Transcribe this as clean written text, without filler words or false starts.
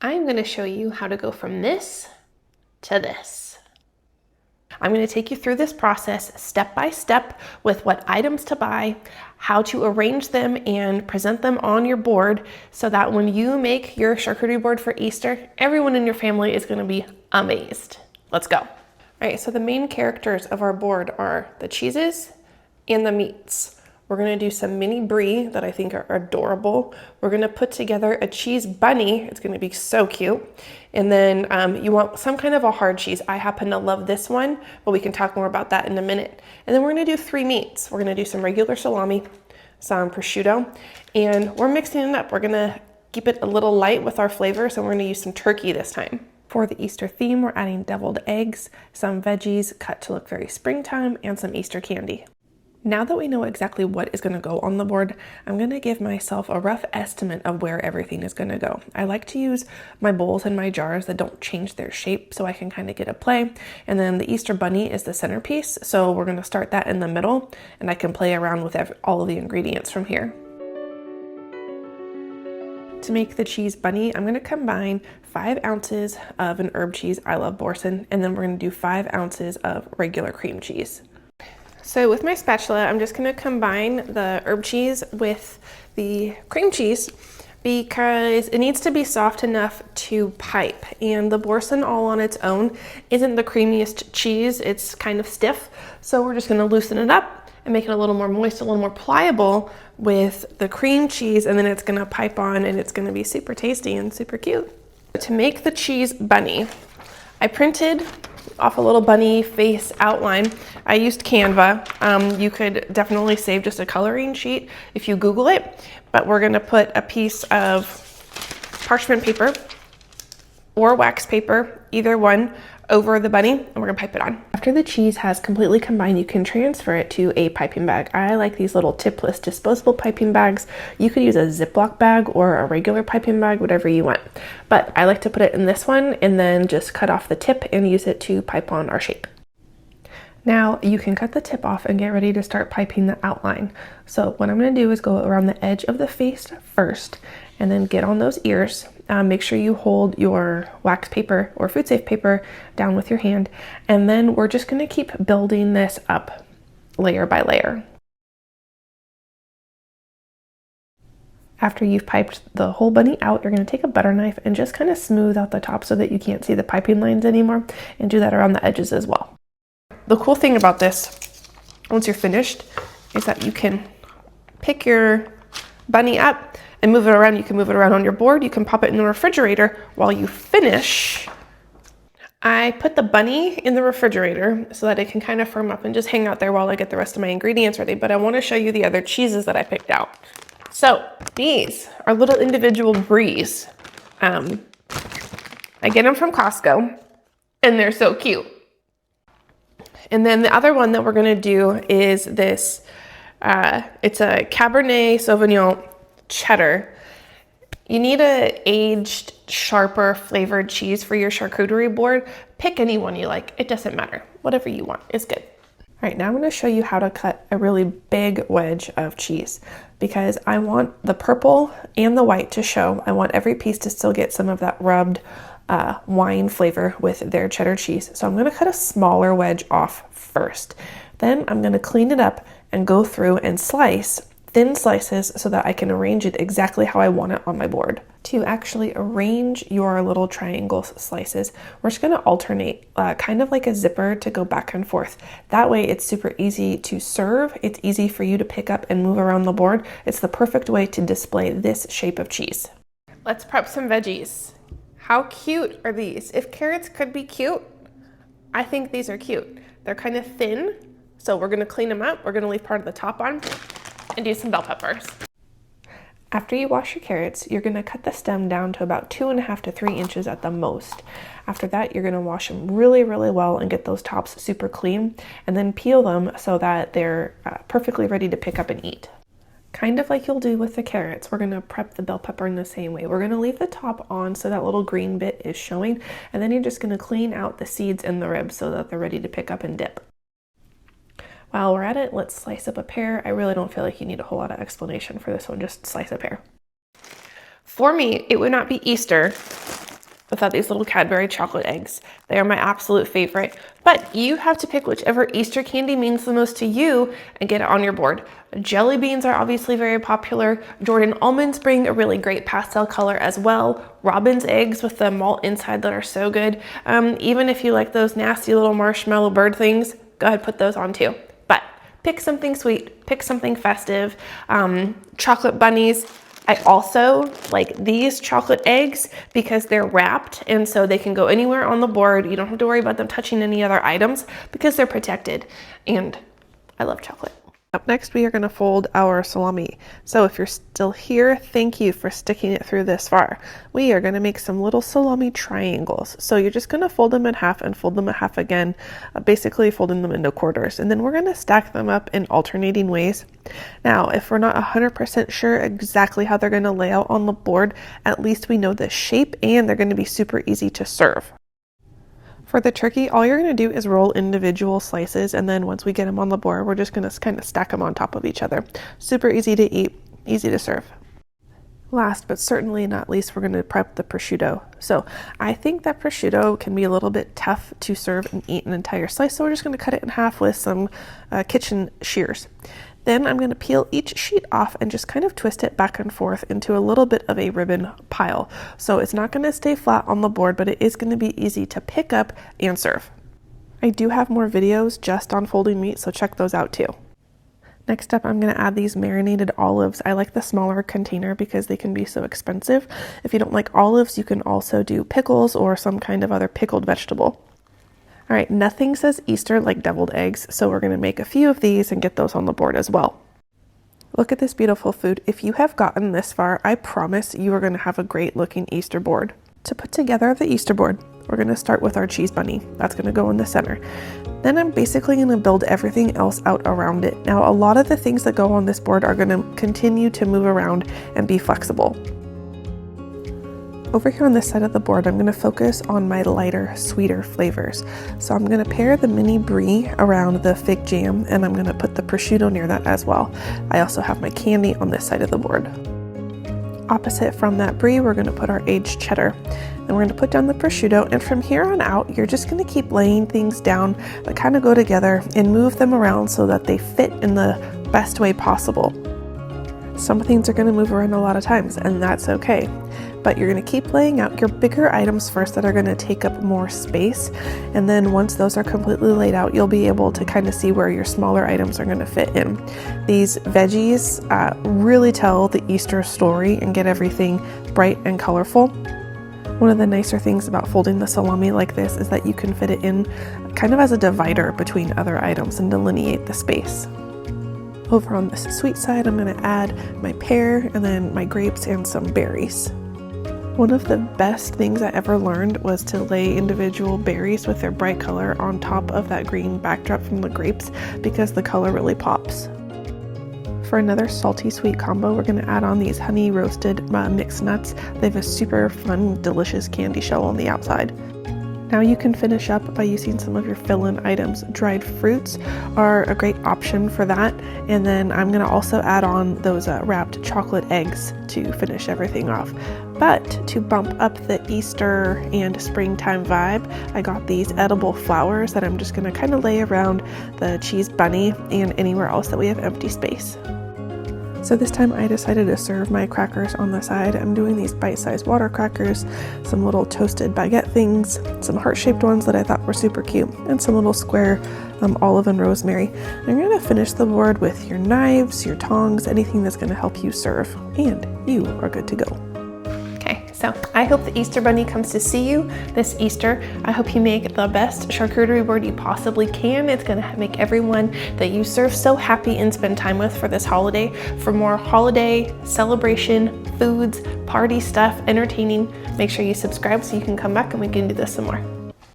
I'm going to show you how to go from this to this. I'm going to take you through this process step by step with what items to buy, how to arrange them and present them on your board so that when you make your charcuterie board for Easter, everyone in your family is going to be amazed. Let's go. All right, so the main characters of our board are the cheeses and the meats. We're gonna do some mini brie that I think are adorable. We're gonna put together a cheese bunny. It's gonna be so cute. And then you want some kind of a hard cheese. I happen to love this one, but we can talk more about that in a minute. And then we're gonna do 3 meats. We're gonna do some regular salami, some prosciutto, and we're mixing it up. We're gonna keep it a little light with our flavor, so we're gonna use some turkey this time. For the Easter theme, we're adding deviled eggs, some veggies cut to look very springtime, and some Easter candy. Now that we know exactly what is going to go on the board, I'm going to give myself a rough estimate of where everything is going to go. I like to use my bowls and my jars that don't change their shape so I can kind of get a play. And then the Easter bunny is the centerpiece, so we're going to start that in the middle and I can play around with all of the ingredients from here. To make the cheese bunny, I'm going to combine 5 ounces of an herb cheese, I love Boursin, and then we're going to do 5 ounces of regular cream cheese. So with my spatula, I'm just gonna combine the herb cheese with the cream cheese because it needs to be soft enough to pipe. And the Boursin all on its own isn't the creamiest cheese, it's kind of stiff. So we're just gonna loosen it up and make it a little more moist, a little more pliable with the cream cheese, and then it's gonna pipe on and it's gonna be super tasty and super cute. To make the cheese bunny, I printed off a little bunny face outline. I used Canva. You could definitely save just a coloring sheet if you Google it, but we're gonna put a piece of parchment paper or wax paper, either one, over the bunny, and we're gonna pipe it on. After the cheese has completely combined, you can transfer it to a piping bag. I like these little tipless disposable piping bags. You could use a Ziploc bag or a regular piping bag, whatever you want. But I like to put it in this one and then just cut off the tip and use it to pipe on our shape. Now you can cut the tip off and get ready to start piping the outline. So what I'm gonna do is go around the edge of the face first and then get on those ears. Make sure you hold your wax paper or food safe paper down with your hand. And then we're just gonna keep building this up layer by layer. After you've piped the whole bunny out, you're gonna take a butter knife and just kind of smooth out the top so that you can't see the piping lines anymore, and do that around the edges as well. The cool thing about this, once you're finished, is that you can pick your bunny up and move it around. You can move it around on your board. You can pop it in the refrigerator while you finish. I put the bunny in the refrigerator so that it can kind of firm up and just hang out there while I get the rest of my ingredients ready. But I want to show you the other cheeses that I picked out. So these are little individual bries. I get them from Costco and they're so cute. And then the other one that we're going to do is this. It's a Cabernet Sauvignon cheddar. You need a aged, sharper flavored cheese for your charcuterie board. Pick any one you like. It doesn't matter. Whatever you want is good. All right, now I'm going to show you how to cut a really big wedge of cheese because I want the purple and the white to show. I want every piece to still get some of that rubbed wine flavor with their cheddar cheese. So I'm going to cut a smaller wedge off first. Then I'm going to clean it up and go through and slice thin slices so that I can arrange it exactly how I want it on my board. To actually arrange your little triangle slices, we're just going to alternate kind of like a zipper to go back and forth. That way it's super easy to serve. It's easy for you to pick up and move around the board. It's the perfect way to display this shape of cheese. Let's prep some veggies. How cute are these? If carrots could be cute, I think these are cute. They're kind of thin, so we're gonna clean them up. We're gonna leave part of the top on and do some bell peppers. After you wash your carrots, you're gonna cut the stem down to about 2.5 to 3 inches at the most. After that, you're gonna wash them really, really well and get those tops super clean, and then peel them so that they're perfectly ready to pick up and eat. Kind of like you'll do with the carrots, we're gonna prep the bell pepper in the same way. We're gonna leave the top on so that little green bit is showing, and then you're just gonna clean out the seeds and the ribs so that they're ready to pick up and dip. While we're at it, let's slice up a pear. I really don't feel like you need a whole lot of explanation for this one, just slice a pear. For me, it would not be Easter without these little Cadbury chocolate eggs. They are my absolute favorite, but you have to pick whichever Easter candy means the most to you and get it on your board. Jelly beans are obviously very popular. Jordan almonds bring a really great pastel color as well. Robin's eggs with the malt inside that are so good. Even if you like those nasty little marshmallow bird things, go ahead, put those on too. But pick something sweet, pick something festive. Chocolate bunnies. I also like these chocolate eggs because they're wrapped, and so they can go anywhere on the board. You don't have to worry about them touching any other items because they're protected, and I love chocolate. Up next, we are going to fold our salami. So if you're still here, thank you for sticking it through this far. We are going to make some little salami triangles. So you're just going to fold them in half and fold them in half again, basically folding them into quarters. And then we're going to stack them up in alternating ways. Now, if we're not 100% sure exactly how they're going to lay out on the board, at least we know the shape and they're going to be super easy to serve. For the turkey, all you're going to do is roll individual slices, and then once we get them on the board, we're just going to kind of stack them on top of each other. Super easy to eat, easy to serve. Last but certainly not least, we're going to prep the prosciutto. So I think that prosciutto can be a little bit tough to serve and eat an entire slice, so we're just going to cut it in half with some kitchen shears. Then I'm going to peel each sheet off and just kind of twist it back and forth into a little bit of a ribbon pile. So it's not going to stay flat on the board, but it is going to be easy to pick up and serve. I do have more videos just on folding meat, so check those out too. Next up, I'm going to add these marinated olives. I like the smaller container because they can be so expensive. If you don't like olives, you can also do pickles or some kind of other pickled vegetable. All right, nothing says Easter like deviled eggs, so we're going to make a few of these and get those on the board as well. Look at this beautiful food. If you have gotten this far, I promise you are going to have a great looking Easter board. To put together the Easter board, we're going to start with our cheese bunny. That's going to go in the center. Then I'm basically going to build everything else out around it. Now, a lot of the things that go on this board are going to continue to move around and be flexible. Over here on this side of the board, I'm going to focus on my lighter, sweeter flavors. So I'm going to pair the mini brie around the fig jam, and I'm going to put the prosciutto near that as well. I also have my candy on this side of the board. Opposite from that brie, we're going to put our aged cheddar. Then we're going to put down the prosciutto, and from here on out, you're just going to keep laying things down that kind of go together and move them around so that they fit in the best way possible. Some things are going to move around a lot of times, and that's okay. But you're going to keep laying out your bigger items first that are going to take up more space. And then once those are completely laid out, you'll be able to kind of see where your smaller items are going to fit in. These veggies really tell the Easter story and get everything bright and colorful. One of the nicer things about folding the salami like this is that you can fit it in kind of as a divider between other items and delineate the space. Over on this sweet side, I'm going to add my pear and then my grapes and some berries. One of the best things I ever learned was to lay individual berries with their bright color on top of that green backdrop from the grapes because the color really pops. For another salty sweet combo, we're going to add on these honey roasted mixed nuts. They have a super fun, delicious candy shell on the outside. Now you can finish up by using some of your fill-in items. Dried fruits are a great option for that. And then I'm going to also add on those wrapped chocolate eggs to finish everything off. But to bump up the Easter and springtime vibe, I got these edible flowers that I'm just going to kind of lay around the cheese bunny and anywhere else that we have empty space. So this time I decided to serve my crackers on the side. I'm doing these bite-sized water crackers, some little toasted baguette things, some heart-shaped ones that I thought were super cute, and some little square olive and rosemary. And you're going to finish the board with your knives, your tongs, anything that's going to help you serve, and you are good to go. So I hope the Easter Bunny comes to see you this Easter. I hope you make the best charcuterie board you possibly can. It's gonna make everyone that you serve so happy and spend time with for this holiday. For more holiday celebration, foods, party stuff, entertaining, make sure you subscribe so you can come back and we can do this some more.